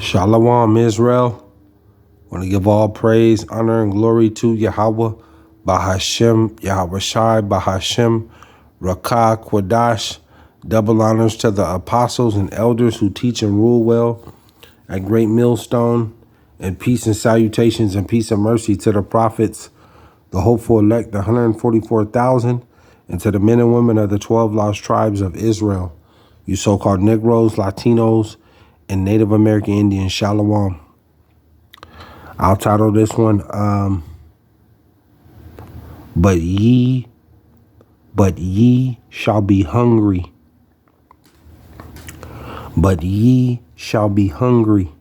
Shalom, Israel. Want to give all praise, honor, and glory to Yahawah, BASHAM, YAHAWAHSHI, BASHAM, Rakah, Quadash. Double honors to the apostles and elders who teach and rule well at Great Millstone, and peace and salutations and peace and mercy to the prophets, the hopeful elect, the 144,000, and to the men and women of the 12 lost tribes of Israel, you so-called Negroes, Latinos, and Native American Indians. Shalom. I'll title this one, but ye shall be hungry. But ye shall be hungry.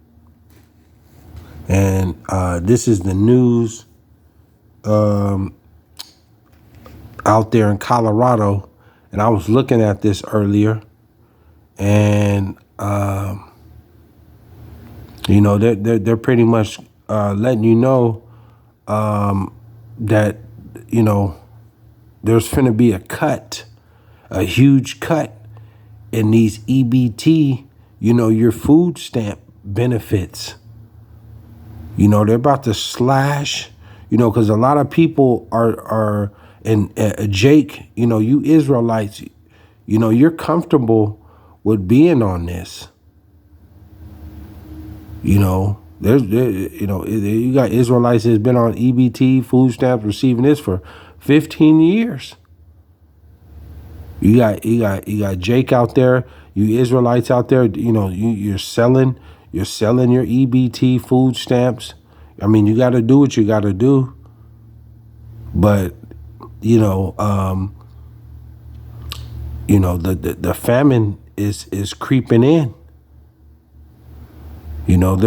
And this is the news out there in Colorado. And I was looking at this earlier. And, you know, they're pretty much letting you know that, you know, there's finna be a cut, a huge cut in these EBT, you know, your food stamp benefits. You know, they're about to slash, you know, because a lot of people are and Jake, you know, you Israelites, you know, you're comfortable with being on this. You know, you know, you got Israelites that's been on EBT, food stamps, receiving this for 15 years. You got Jake out there, you Israelites out there, you know, you're selling your EBT food stamps. I mean, you got to do what you got to do. But, you know, the famine is creeping in. You know,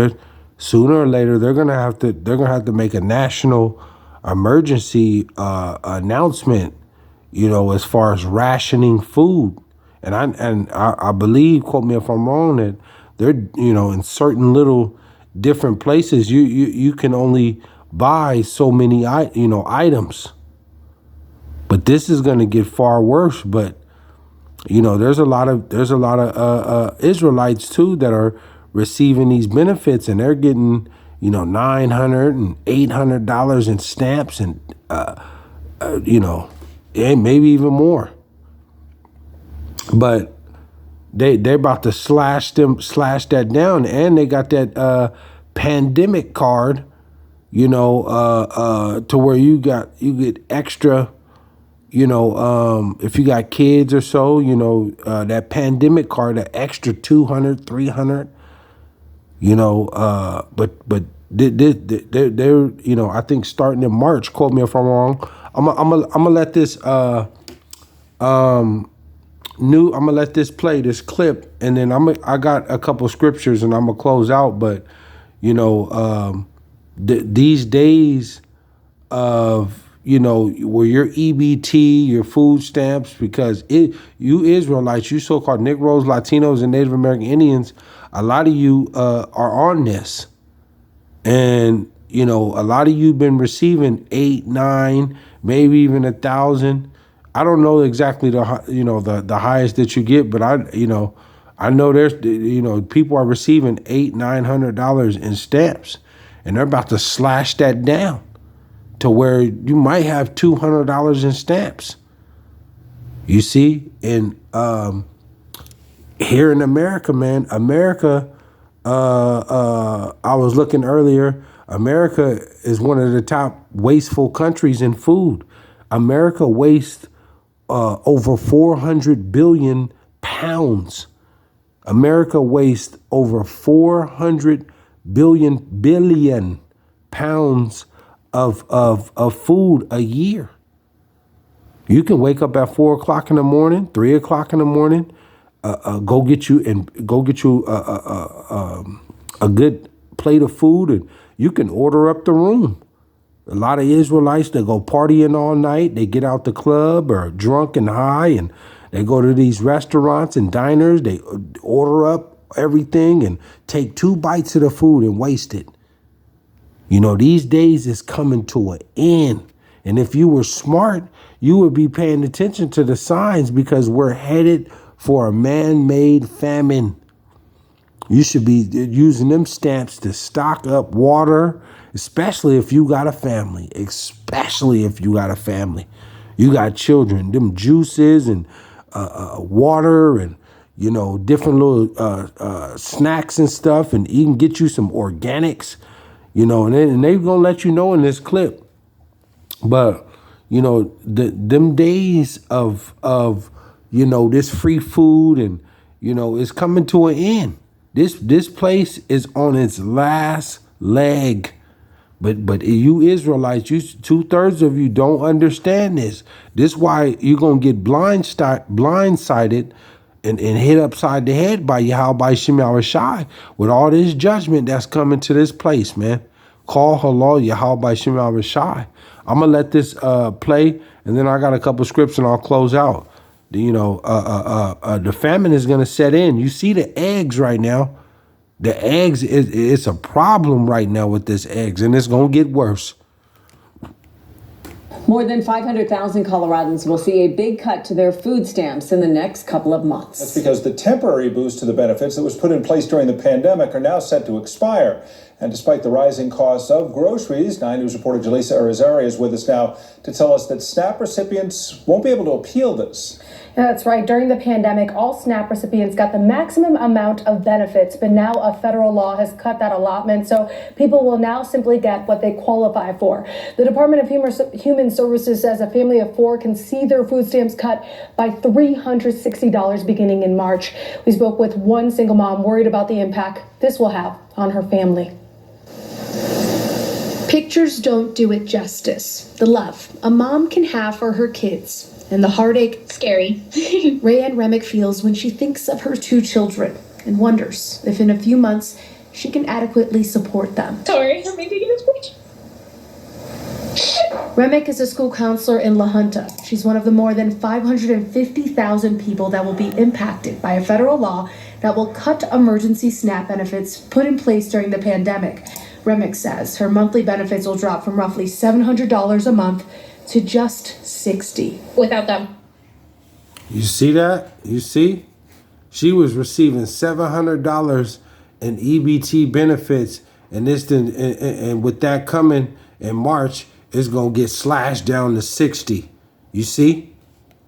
sooner or later they're gonna have to make a national emergency announcement, you know, as far as rationing food. And I believe, quote me if I'm wrong, that they're, you know, in certain little different places you can only buy so many items. But this is going to get far worse. But, you know, there's a lot of Israelites too that are receiving these benefits, and they're getting, you know, $900 and $800 in stamps, and you know, and maybe even more. But they're about to slash that down, and they got that pandemic card, you know, to where you get extra, you know, if you got kids or so, you know, that pandemic card, that extra $200, $300, you know, but they're, you know, I think starting in March, quote me if I'm wrong. I'm gonna let this I'm gonna let this play, this clip, and then I got a couple scriptures and I'm gonna close out. But, you know, these days of, you know, where your EBT, your food stamps, because you Israelites, you so-called Negroes, Latinos, and Native American Indians, a lot of you are on this. And, you know, a lot of you been receiving 8, 9, maybe even 1,000. I don't know exactly the highest that you get, but I know there's, you know, people are receiving $800, $900 in stamps, and they're about to slash that down to where you might have $200 in stamps. You see, and here in America, man, I was looking earlier, America is one of the top wasteful countries in food. America wastes over 400 billion pounds. America wastes over 400 billion pounds of food a year. You can wake up at 4 o'clock in the morning, 3 o'clock in the morning, go get you a good plate of food, and you can order up the room. A lot of Israelites, they go partying all night. They get out the club or drunk and high, and they go to these restaurants and diners. They order up everything and take 2 bites of the food and waste it. You know, these days is coming to an end. And if you were smart, you would be paying attention to the signs, because we're headed for a man-made famine. You should be using them stamps to stock up water, especially if you got a family. Especially if you got a family. You got children. Them juices and water and, you know, different little snacks and stuff. And even get you some organics, you know, and they're going to let you know in this clip. But, you know, them days of, you know, this free food and, you know, it's coming to an end. This place is on its last leg. But you Israelites, you 2/3 of you don't understand this. This why you're gonna get blindsided and hit upside the head by YAHAWAHSHI with all this judgment that's coming to this place, man. Call halal YAHAWAHSHI. I'm gonna let this play, and then I got a couple scripts and I'll close out. You know, the famine is gonna set in. You see the eggs right now. The eggs, it's a problem right now with this eggs, and it's going to get worse. More than 500,000 Coloradans will see a big cut to their food stamps in the next couple of months. That's because the temporary boost to the benefits that was put in place during the pandemic are now set to expire. And despite the rising costs of groceries, 9 News reporter Jaleesa Arizari is with us now to tell us that SNAP recipients won't be able to appeal this. Yeah, that's right. During the pandemic, all SNAP recipients got the maximum amount of benefits, but now a federal law has cut that allotment, so people will now simply get what they qualify for. The Department of Human Services says a family of 4 can see their food stamps cut by $360 beginning in March. We spoke with one single mom worried about the impact this will have on her family. Pictures don't do it justice. The love a mom can have for her kids and the heartache, scary, Rayanne Remick feels when she thinks of her 2 children and wonders if in a few months she can adequately support them. Sorry, I'm making a speech. Remick is a school counselor in La Junta. She's one of the more than 550,000 people that will be impacted by a federal law that will cut emergency SNAP benefits put in place during the pandemic. Remick says her monthly benefits will drop from roughly $700 a month to just $60 without them. You see that? You see? She was receiving $700 in EBT benefits, and and with that coming in March, it's gonna get slashed down to $60. You see?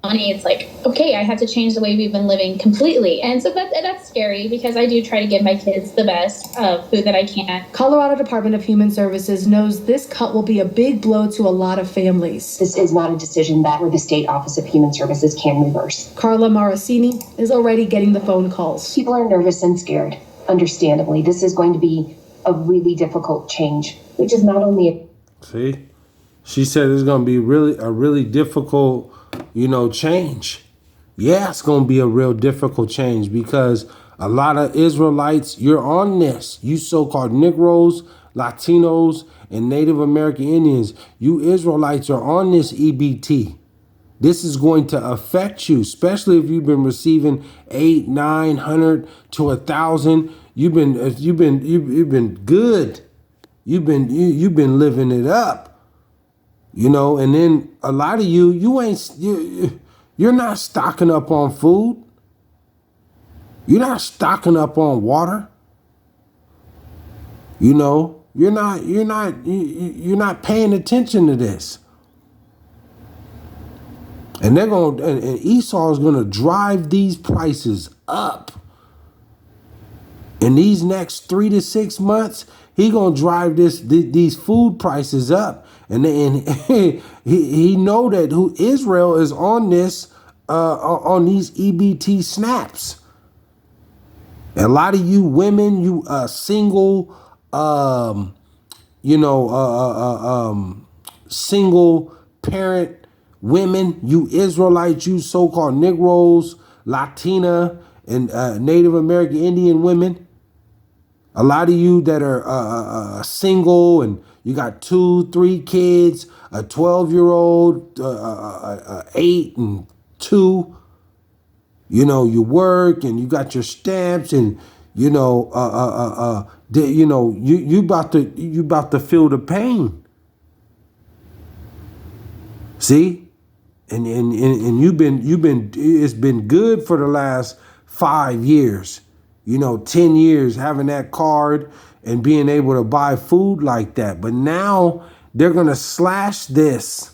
Money, it's like, okay, I have to change the way we've been living completely. And so that's scary because I do try to give my kids the best food that I can. Colorado Department of Human Services knows this cut will be a big blow to a lot of families. This is not a decision that the State Office of Human Services can reverse. Carla Maracini is already getting the phone calls. People are nervous and scared, understandably. This is going to be a really difficult change, which is not only See? She said it's gonna be a really difficult, you know, change. Yeah, it's going to be a real difficult change because a lot of Israelites, you're on this. You so-called Negroes, Latinos, and Native American Indians, you Israelites are on this EBT. This is going to affect you, especially if you've been receiving 800, 900 to 1,000. You've been good. You've been living it up. You know, and then a lot of you're not stocking up on food. You're not stocking up on water. You know, you're not paying attention to this. And and Esau is gonna drive these prices up. In these next 3 to 6 months, he gonna drive these food prices up. And he know that Israel is on this on these EBT snaps. And a lot of you women, you single, single parent women, you Israelites, you so-called Negroes, Latina, and Native American Indian women. A lot of you that are single and you got 2, 3 kids, a 12-year-old, 8 and 2. You know, you work and you got your stamps and you about to feel the pain. See, and you've been it's been good for the last 5 years. 10 years having that card and being able to buy food like that. But now they're going to slash this.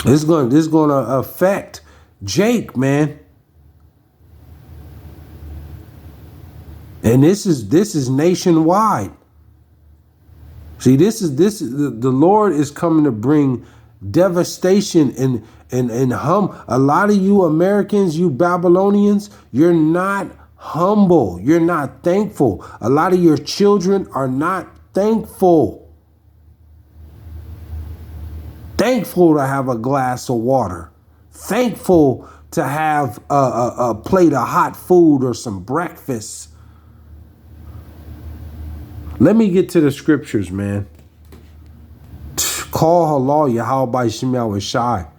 This is going to affect Jake, man. And this is nationwide. See, this is the Lord is coming to bring devastation and a lot of you Americans, you Babylonians, you're not humble. You're not thankful. A lot of your children are not thankful. Thankful to have a glass of water. Thankful to have a plate of hot food or some breakfast. Let me get to the scriptures, man. Call halal YAHAWAHSHI.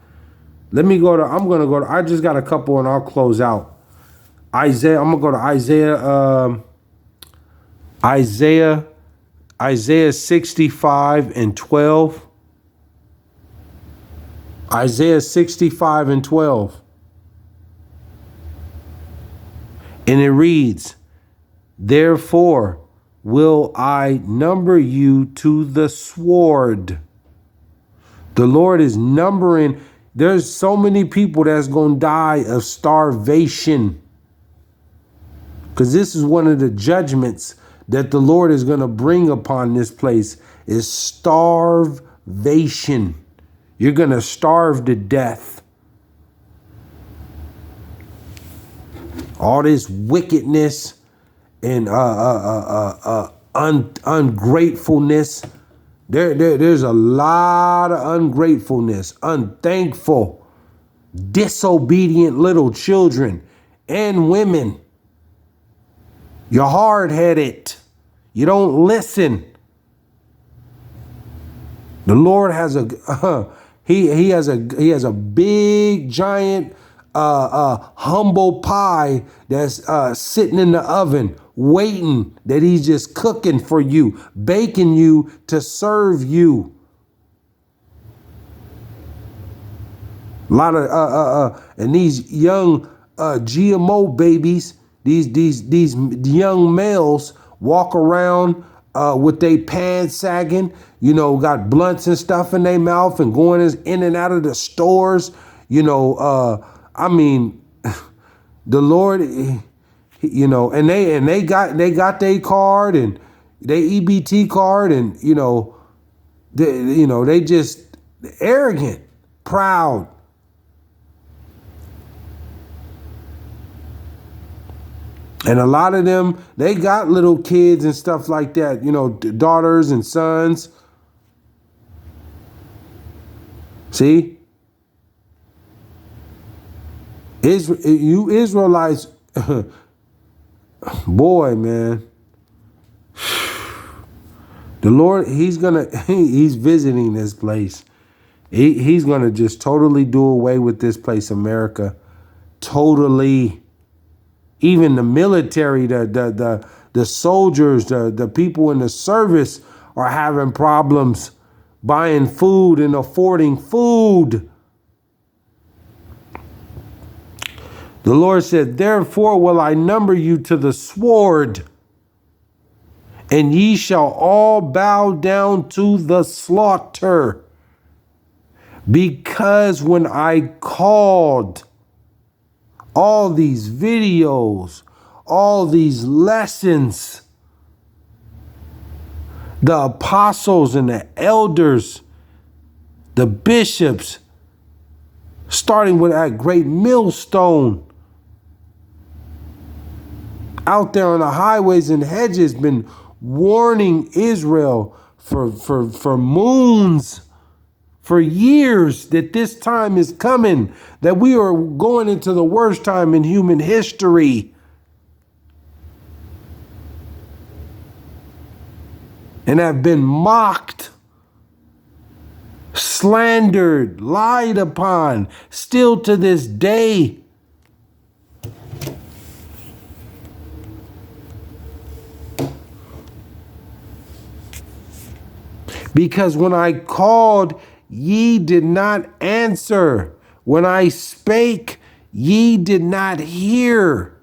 I'm going to go to, I just got a couple and I'll close out. Isaiah, I'm going to go to Isaiah 65 and 12. Isaiah 65 and 12. And it reads, therefore will I number you to the sword. The Lord is numbering. There's so many people that's going to die of starvation. Because this is one of the judgments that the Lord is going to bring upon this place is starvation. You're going to starve to death. All this wickedness and ungratefulness. There's a lot of ungratefulness, unthankful, disobedient little children and women. You're hard-headed. You don't listen. The Lord has he has a big giant humble pie that's sitting in the oven waiting, that he's just cooking for you, baking you to serve you. A lot of and these young GMO babies, these young males walk around with their pants sagging, got blunts and stuff in their mouth and going in and out of the stores. I mean, the Lord, and they got their card and their EBT card, and they just arrogant, proud. And a lot of them, they got little kids and stuff like that, daughters and sons. See? You Israelites, boy, man. The Lord, he's visiting this place. He's going to just totally do away with this place, America. Totally. Even the military, the soldiers, the people in the service are having problems buying food and affording food. The Lord said, therefore will I number you to the sword, and ye shall all bow down to the slaughter. Because when I called all these videos, all these lessons, the apostles and the elders, the bishops, starting with that great millstone, out there on the highways and hedges, been warning Israel for moons, for years, that this time is coming, that we are going into the worst time in human history. And have been mocked, slandered, lied upon, still to this day. Because when I called, ye did not answer. When I spake, ye did not hear.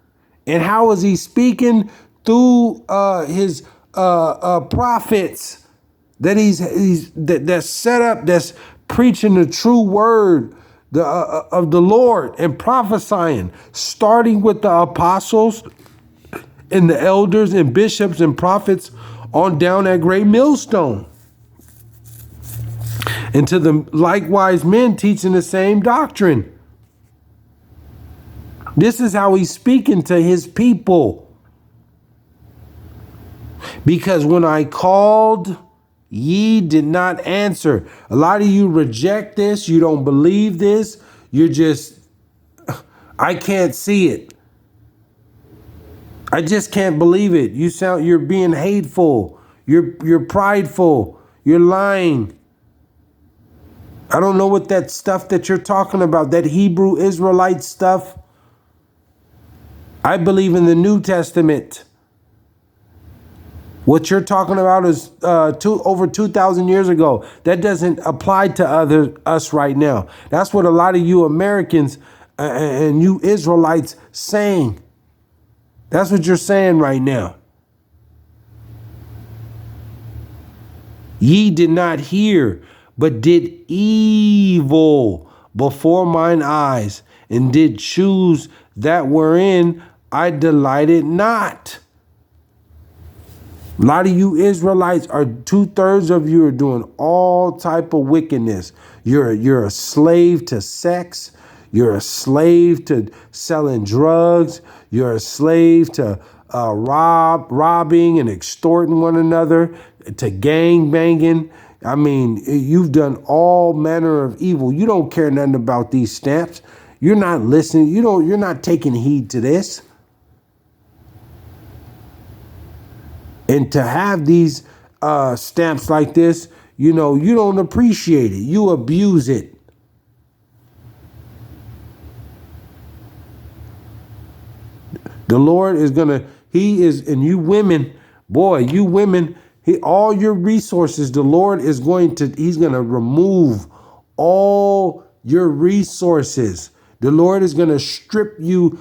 And how is he speaking? Through his prophets that that's set up, that's preaching the true word of the Lord and prophesying, starting with the apostles and the elders and bishops and prophets on down that great millstone. And to the likewise men teaching the same doctrine. This is how he's speaking to his people. Because when I called, ye did not answer. A lot of you reject this. You don't believe this. You're just, I can't see it. I just can't believe it. You're being hateful. You're prideful. You're lying. I don't know what that stuff that you're talking about, that Hebrew Israelite stuff. I believe in the New Testament. What you're talking about is over 2,000 years ago. That doesn't apply to us right now. That's what a lot of you Americans and you Israelites saying. That's what you're saying right now. Ye did not hear, but did evil before mine eyes, and did choose that wherein I delighted not. A lot of you Israelites are 2/3 of you are doing all type of wickedness. You're a slave to sex. You're a slave to selling drugs. You're a slave to robbing and extorting one another, to gang banging. I mean, you've done all manner of evil. You don't care nothing about these stamps. You're not listening. You're not taking heed to this. And to have these stamps like this, you don't appreciate it. You abuse it. The Lord is and you women, all your resources, the Lord is he's going to remove all your resources. The Lord is going to strip you.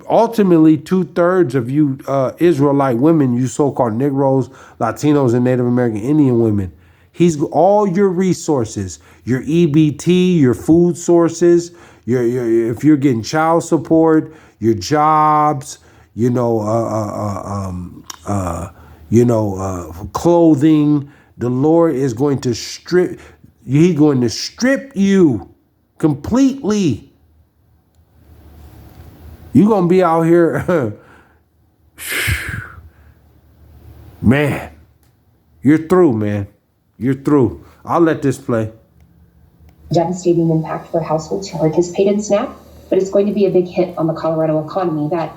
Ultimately, 2/3 of you Israelite women, you so-called Negroes, Latinos, and Native American Indian women, all your resources, your EBT, your food sources, if you're getting child support, your jobs, clothing, the Lord is going to strip. He's going to strip you completely. You're going to be out here, man, you're through, man. You're through. I'll let this play. Devastating impact for households who participate in SNAP, but it's going to be a big hit on the Colorado economy that,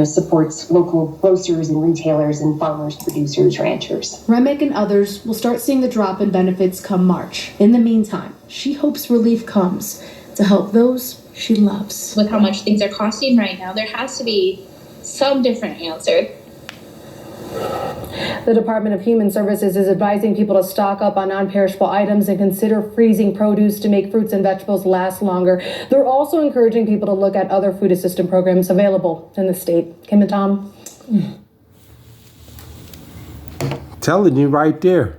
supports local grocers and retailers and farmers, producers, ranchers. Remick and others will start seeing the drop in benefits come March. In the meantime, she hopes relief comes to help those she loves. With how much things are costing right now, there has to be some different answer. The Department of Human Services is advising people to stock up on non-perishable items and consider freezing produce to make fruits and vegetables last longer. They're also encouraging people to look at other food assistance programs available in the state. Kim and Tom. Telling you right there.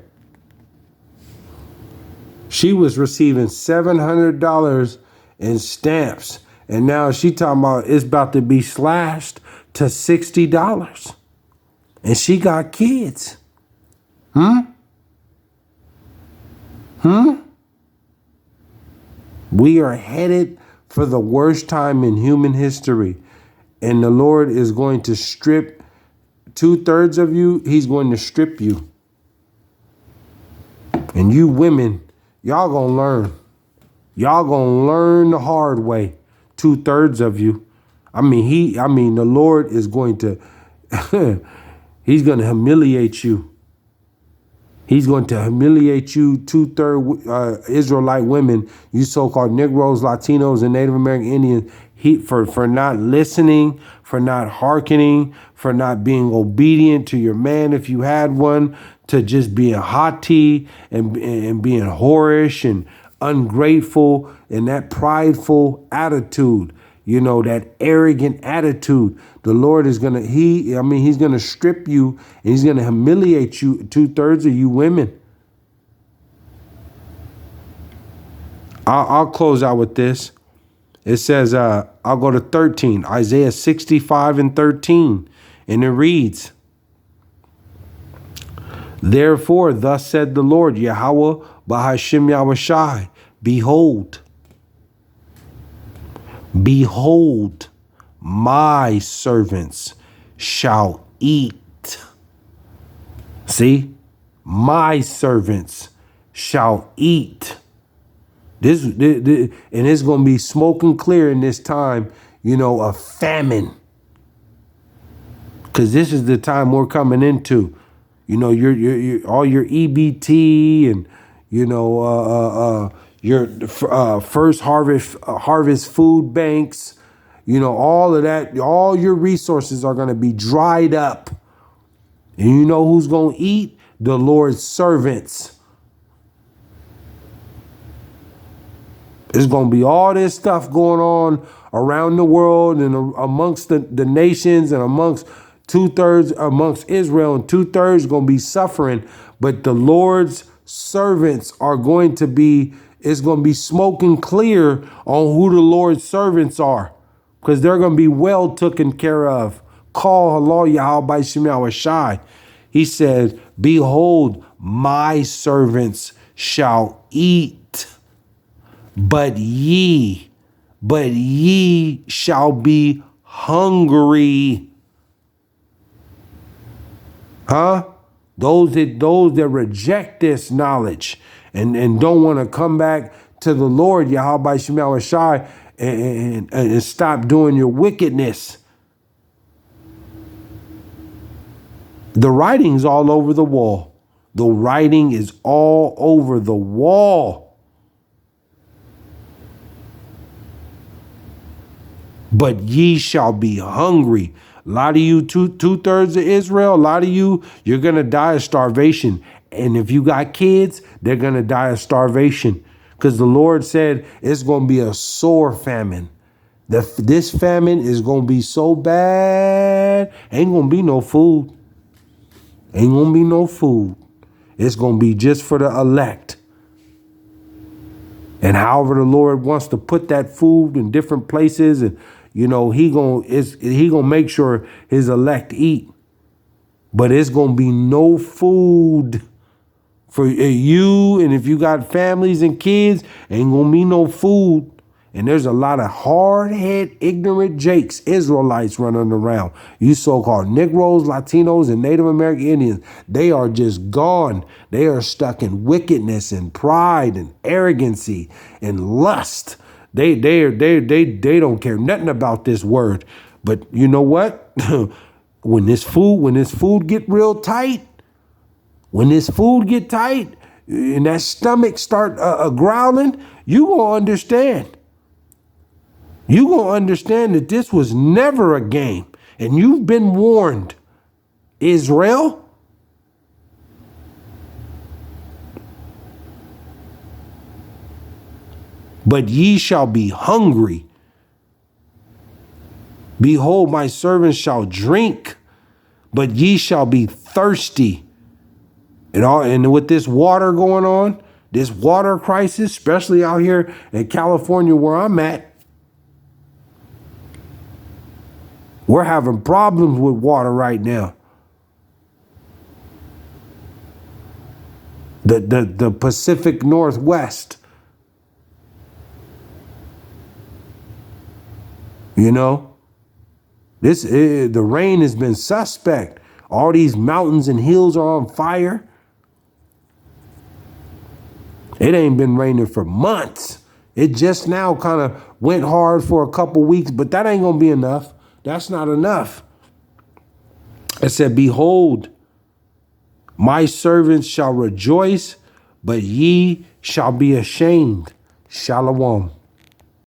She was receiving $700 in stamps, and now she talking about it's about to be slashed to $60. And she got kids. We are headed for the worst time in human history. And the Lord is going to strip 2/3 of you. He's going to strip you. And you women, y'all gonna learn. Y'all gonna learn the hard way. 2/3 of you. The Lord is going to He's going to humiliate you. He's going to humiliate you, 2/3 Israelite women, you so-called Negroes, Latinos, and Native American Indians, for not listening, for not hearkening, for not being obedient to your man if you had one, to just being haughty and being whorish and ungrateful and that prideful attitude. that arrogant attitude. The Lord is going to, he's going to strip you and he's going to humiliate you, 2/3 of you women. I'll close out with this. It says, I'll go to 13, Isaiah 65:13. And it reads, therefore, thus said the Lord, Yahawah, BASHAM, YAHAWAHSHI, behold, my servants shall eat. See, my servants shall eat. This and it's going to be smoking clear in this time, of famine. Because this is the time we're coming into. Your all your EBT and your first harvest food banks, all of that, all your resources are going to be dried up. And you know who's going to eat? The Lord's servants. There's going to be all this stuff going on around the world and amongst the nations and amongst 2/3 amongst Israel, and 2/3 going to be suffering. But the Lord's servants are going to be, it's going to be smoking clear on who the Lord's servants are, because they're going to be well taken care of. Call Allah YAHAWAHSHI. He said, behold, my servants shall eat, but ye shall be hungry. Those that reject this knowledge and don't want to come back to the Lord, YAHAWAHSHI, and stop doing your wickedness. The writing's all over the wall. The writing is all over the wall. But ye shall be hungry. A lot of you, 2/3 of Israel, a lot of you, you're going to die of starvation. And if you got kids, they're going to die of starvation. Because the Lord said it's going to be a sore famine. This famine is going to be so bad, ain't going to be no food. Ain't going to be no food. It's going to be just for the elect. And however the Lord wants to put that food in different places, and he gonna make sure his elect eat. But it's gonna be no food for you, and if you got families and kids, ain't gonna be no food. And there's a lot of hard-headed, ignorant jakes, Israelites running around. You so-called Negroes, Latinos, and Native American Indians, they are just gone. They are stuck in wickedness and pride and arrogancy and lust. They don't care nothing about this word. But you know what? when this food get real tight, and that stomach start growling, you gonna understand. You gonna understand that this was never a game, and you've been warned, Israel. But ye shall be hungry. Behold, my servants shall drink, but ye shall be thirsty. And with this water going on, this water crisis, especially out here in California where I'm at, we're having problems with water right now. The Pacific Northwest. The rain has been suspect. All these mountains and hills are on fire. It ain't been raining for months. It just now kind of went hard for a couple weeks, but that ain't gonna be enough. That's not enough. It said, behold, my servants shall rejoice, but ye shall be ashamed. Shalom.